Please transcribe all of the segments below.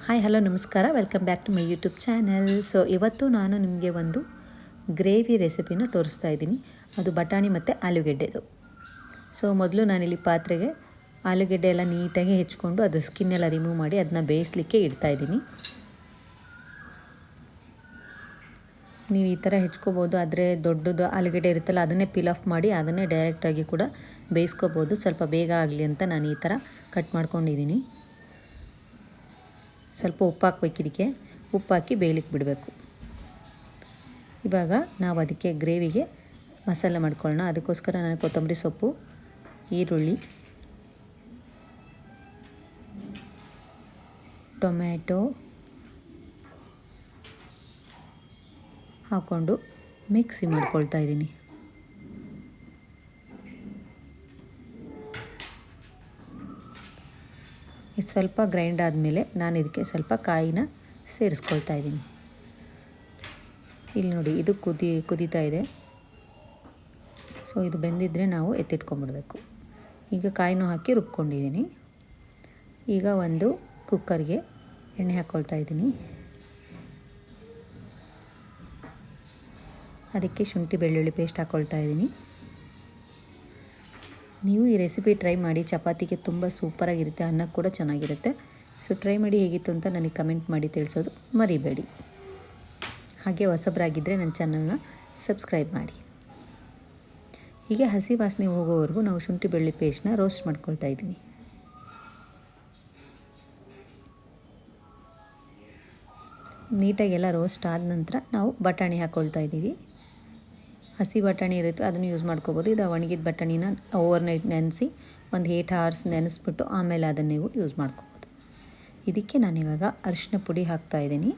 Hi hello ನಮಸ್ಕಾರ, welcome back to my YouTube channel. So ಇವತ್ತು ನಾನು ನಿಮಗೆ ಒಂದು ಗ್ರೇವಿ ರೆಸಿಪಿನ ತೋರಿಸ್ತಾ ಇದ್ದೀನಿ. ಅದು ಬಟಾಣಿ ಮತ್ತು ಆಲೂಗೆಡ್ಡೆದು. ಸೊ ಮೊದಲು ನಾನಿಲ್ಲಿ ಪಾತ್ರೆಗೆ ಆಲೂಗೆಡ್ಡೆ ಎಲ್ಲ ನೀಟಾಗಿ ಹೆಚ್ಕೊಂಡು ಅದು ಸ್ಕಿನ್ನೆಲ್ಲ ರಿಮೂವ್ ಮಾಡಿ ಅದನ್ನ ಬೇಯಿಸಲಿಕ್ಕೆ ಇಡ್ತಾಯಿದ್ದೀನಿ. ನೀವು ಈ ಥರ ಹೆಚ್ಕೋಬೋದು, ಆದರೆ ದೊಡ್ಡದು ಆಲೂಗೆಡ್ಡೆ ಇರುತ್ತಲ್ಲ ಅದನ್ನೇ ಪೀಲ್ ಆಫ್ ಮಾಡಿ ಅದನ್ನೇ ಡೈರೆಕ್ಟಾಗಿ ಕೂಡ ಬೇಯಿಸ್ಕೋಬೋದು. ಸ್ವಲ್ಪ ಬೇಗ ಆಗಲಿ ಅಂತ ನಾನು ಈ ಥರ ಕಟ್ ಮಾಡ್ಕೊಂಡಿದ್ದೀನಿ. ಸ್ವಲ್ಪ ಉಪ್ಪು ಹಾಕ್ಬೇಕು, ಇದಕ್ಕೆ ಉಪ್ಪು ಹಾಕಿ ಬೇಯಲಿಕ್ಕೆ ಬಿಡಬೇಕು. ಇವಾಗ ನಾವು ಅದಕ್ಕೆ ಗ್ರೇವಿಗೆ ಮಸಾಲೆ ಮಾಡ್ಕೊಳ್ಳೋಣ. ಅದಕ್ಕೋಸ್ಕರ ನಾನು ಕೊತ್ತಂಬರಿ ಸೊಪ್ಪು, ಈರುಳ್ಳಿ, ಟೊಮ್ಯಾಟೊ ಹಾಕ್ಕೊಂಡು ಮಿಕ್ಸಿ ಮಾಡ್ಕೊಳ್ತಾ ಇದ್ದೀನಿ. ಇದು ಸ್ವಲ್ಪ ಗ್ರೈಂಡ್ ಆದಮೇಲೆ ನಾನು ಇದಕ್ಕೆ ಸ್ವಲ್ಪ ಕಾಯಿನ ಸೇರಿಸ್ಕೊಳ್ತಾ ಇದ್ದೀನಿ. ಇಲ್ಲಿ ನೋಡಿ, ಇದು ಕುದೀತಾ ಇದೆ. ಸೊ ಇದು ಬೆಂದಿದ್ದರೆ ನಾವು ಎತ್ತಿಟ್ಕೊಂಡ್ಬಿಡ್ಬೇಕು. ಈಗ ಕಾಯಿನೂ ಹಾಕಿ ರುಬ್ಕೊಂಡಿದ್ದೀನಿ. ಈಗ ಒಂದು ಕುಕ್ಕರ್ಗೆ ಎಣ್ಣೆ ಹಾಕ್ಕೊಳ್ತಾ ಇದ್ದೀನಿ. ಅದಕ್ಕೆ ಶುಂಠಿ ಬೆಳ್ಳುಳ್ಳಿ ಪೇಸ್ಟ್ ಹಾಕ್ಕೊಳ್ತಾ ಇದ್ದೀನಿ. ನೀವು ಈ ರೆಸಿಪಿ ಟ್ರೈ ಮಾಡಿ, ಚಪಾತಿಗೆ ತುಂಬ ಸೂಪರಾಗಿರುತ್ತೆ, ಅನ್ನಕ್ಕೆ ಕೂಡ ಚೆನ್ನಾಗಿರುತ್ತೆ. ಸೊ ಟ್ರೈ ಮಾಡಿ ಹೇಗಿತ್ತು ಅಂತ ನನಗೆ ಕಮೆಂಟ್ ಮಾಡಿ ತಿಳಿಸೋದು ಮರಿಬೇಡಿ. ಹಾಗೆ ಹೊಸಬರಾಗಿದ್ದರೆ ನನ್ನ ಚಾನಲ್ನ ಸಬ್ಸ್ಕ್ರೈಬ್ ಮಾಡಿ. ಹೀಗೆ ಹಸಿ ವಾಸನೆ ಹೋಗೋವರೆಗೂ ನಾವು ಶುಂಠಿ ಬೆಳ್ಳುಳ್ಳಿ ಪೇಸ್ಟ್ನ ರೋಸ್ಟ್ ಮಾಡ್ಕೊಳ್ತಾ ಇದ್ದೀವಿ. ನೀಟಾಗೆಲ್ಲ ರೋಸ್ಟ್ ಆದ ನಂತರ ನಾವು ಬಟಾಣಿ ಹಾಕ್ಕೊಳ್ತಾ ಇದ್ದೀವಿ. ಹಸಿ ಬಟಾಣಿ ಇರುತ್ತೆ, ಅದನ್ನು ಯೂಸ್ ಮಾಡ್ಕೋಬೋದು. ಇದು ಒಣಗಿದ ಬಟಾಣಿನ ಓವರ್ನೈಟ್ ನೆನೆಸಿ ಒಂದು 8 hours ನೆನೆಸ್ಬಿಟ್ಟು ಆಮೇಲೆ ಅದನ್ನು ನೀವು ಯೂಸ್ ಮಾಡ್ಕೋಬೋದು. ಇದಕ್ಕೆ ನಾನಿವಾಗ ಅರಿಶಿನ ಪುಡಿ ಹಾಕ್ತಾಯಿದ್ದೀನಿ.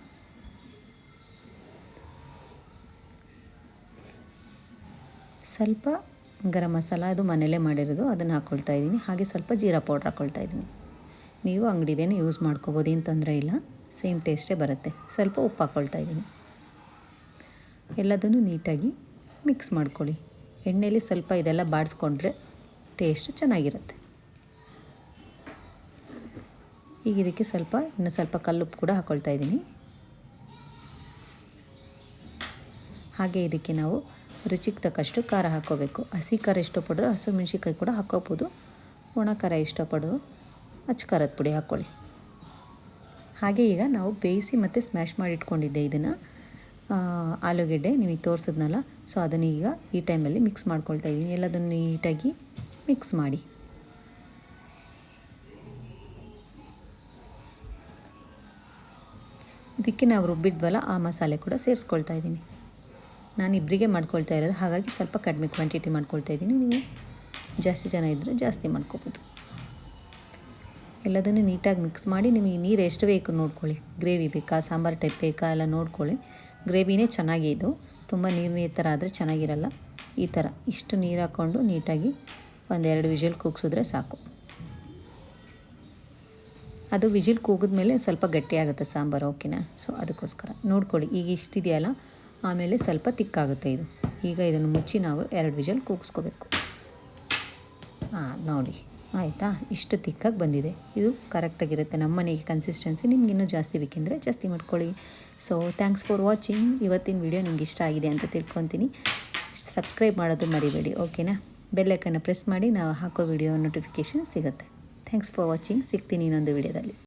ಸ್ವಲ್ಪ ಗರಂ ಮಸಾಲ, ಅದು ಮನೆಯಲ್ಲೇ ಮಾಡಿರೋದು, ಅದನ್ನು ಹಾಕ್ಕೊಳ್ತಾ ಇದ್ದೀನಿ. ಹಾಗೆ ಸ್ವಲ್ಪ ಜೀರಾ ಪೌಡ್ರ್ ಹಾಕ್ಕೊಳ್ತಾ ಇದ್ದೀನಿ. ನೀವು ಅಂಗಡಿದೇನೆ ಯೂಸ್ ಮಾಡ್ಕೋಬೋದು, ಏನು ತೊಂದರೆ ಇಲ್ಲ, ಸೇಮ್ ಟೇಸ್ಟೇ ಬರುತ್ತೆ. ಸ್ವಲ್ಪ ಉಪ್ಪು ಹಾಕ್ಕೊಳ್ತಾ ಇದ್ದೀನಿ. ಎಲ್ಲದನ್ನು ನೀಟಾಗಿ ಮಿಕ್ಸ್ ಮಾಡ್ಕೊಳ್ಳಿ. ಎಣ್ಣೆಯಲ್ಲಿ ಸ್ವಲ್ಪ ಇದೆಲ್ಲ ಬಾಡಿಸ್ಕೊಂಡ್ರೆ ಟೇಸ್ಟ್ ಚೆನ್ನಾಗಿರುತ್ತೆ. ಈಗ ಇದಕ್ಕೆ ಇನ್ನು ಸ್ವಲ್ಪ ಕಲ್ಲುಪ್ಪು ಕೂಡ ಹಾಕ್ಕೊಳ್ತಾ ಇದ್ದೀನಿ. ಹಾಗೆ ಇದಕ್ಕೆ ನಾವು ರುಚಿಗೆ ತಕ್ಕಷ್ಟು ಖಾರ ಹಾಕ್ಕೋಬೇಕು. ಹಸಿ ಖಾರ ಇಷ್ಟಪಡೋರು ಹಸಿಮೆಣ್ಸಿನ್ಕಾಯಿ ಕೂಡ ಹಾಕ್ಕೋಬೋದು. ಒಣ ಖಾರ ಇಷ್ಟಪಡೋರು ಅಚ್ಚ ಖಾರದ ಪುಡಿ ಹಾಕ್ಕೊಳ್ಳಿ. ಹಾಗೆ ಈಗ ನಾವು ಬೇಯಿಸಿ ಮತ್ತು ಸ್ಮ್ಯಾಶ್ ಮಾಡಿ ಇಟ್ಕೊಂಡಿದ್ದೆ ಇದನ್ನು ಆಲೂಗೆಡ್ಡೆ ನಿಮಗೆ ತೋರಿಸಿದ್ನಲ್ಲ. ಸೊ ಅದನ್ನು ಈಗ ಈ ಟೈಮಲ್ಲಿ ಮಿಕ್ಸ್ ಮಾಡ್ಕೊಳ್ತಾ ಇದ್ದೀನಿ. ಎಲ್ಲದನ್ನು ನೀಟಾಗಿ ಮಿಕ್ಸ್ ಮಾಡಿ. ಇದಕ್ಕೆ ನಾವು ರುಬ್ಬಿದ್ವಲ್ಲ ಆ ಮಸಾಲೆ ಕೂಡ ಸೇರಿಸ್ಕೊಳ್ತಾ ಇದ್ದೀನಿ. ನಾನು ಇಬ್ಬರಿಗೆ ಮಾಡ್ಕೊಳ್ತಾ ಇರೋದು, ಹಾಗಾಗಿ ಸ್ವಲ್ಪ ಕಡಿಮೆ ಕ್ವಾಂಟಿಟಿ ಮಾಡ್ಕೊಳ್ತಾ ಇದ್ದೀನಿ. ನೀವು ಜಾಸ್ತಿ ಜನ ಇದ್ದರೆ ಜಾಸ್ತಿ ಮಾಡ್ಕೋಬೋದು. ಎಲ್ಲದನ್ನು ನೀಟಾಗಿ ಮಿಕ್ಸ್ ಮಾಡಿ ನಿಮಗೆ ನೀರು ಎಷ್ಟು ಬೇಕು ನೋಡ್ಕೊಳ್ಳಿ. ಗ್ರೇವಿ ಬೇಕಾ, ಸಾಂಬಾರು ಟೈಪ್ ಬೇಕಾ ಎಲ್ಲ ನೋಡ್ಕೊಳ್ಳಿ. ಗ್ರೇವಿನೇ ಚೆನ್ನಾಗಿ, ಇದು ತುಂಬ ನೀರು ಥರ ಆದರೆ ಚೆನ್ನಾಗಿರಲ್ಲ. ಈ ಥರ ಇಷ್ಟು ನೀರು ಹಾಕ್ಕೊಂಡು ನೀಟಾಗಿ 1-2 ವಿಜಿಲ್ ಕೂಗಿಸಿದ್ರೆ ಸಾಕು. ಅದು ವಿಜಿಲ್ ಕೂಗಿದ್ಮೇಲೆ ಸ್ವಲ್ಪ ಗಟ್ಟಿಯಾಗುತ್ತೆ ಸಾಂಬಾರು, ಓಕೆನಾ? ಸೊ ಅದಕ್ಕೋಸ್ಕರ ನೋಡ್ಕೊಳ್ಳಿ. ಈಗ ಇಷ್ಟಿದೆಯಲ್ಲ, ಆಮೇಲೆ ಸ್ವಲ್ಪ ತಿಕ್ಕಾಗುತ್ತೆ ಇದು. ಈಗ ಇದನ್ನು ಮುಚ್ಚಿ ನಾವು 2 ವಿಜಿಲ್ ಕೂಗಿಸ್ಕೋಬೇಕು. ನೋಡಿ ಆಯಿತಾ, ಇಷ್ಟು ತಿಕ್ಕಾಗಿ ಬಂದಿದೆ. ಇದು ಕರೆಕ್ಟಾಗಿರುತ್ತೆ ನಮ್ಮ ಮನೆಗೆ ಕನ್ಸಿಸ್ಟೆನ್ಸಿ. ನಿಮ್ಗೆ ಇನ್ನೂ ಜಾಸ್ತಿ ಬೇಕೆಂದರೆ ಜಾಸ್ತಿ ಮಾಡ್ಕೊಳ್ಳಿ. So thanks for watching. ಇವತ್ತಿನ ವಿಡಿಯೋ ನಿಮ್ಗೆ ಇಷ್ಟ ಆಗಿದೆ ಅಂತ ತಿಳ್ಕೊತೀನಿ. ಸಬ್ಸ್ಕ್ರೈಬ್ ಮಾಡೋದು ಮರಿಬೇಡಿ, ಓಕೆನಾ? ಬೆಲ್ಲೈಕನ್ನ ಪ್ರೆಸ್ ಮಾಡಿ, ನಾವು ಹಾಕೋ ವಿಡಿಯೋ ನೋಟಿಫಿಕೇಷನ್ ಸಿಗುತ್ತೆ. Thanks for watching. ಸಿಗ್ತೀನಿ ಇನ್ನೊಂದು ವಿಡಿಯೋದಲ್ಲಿ.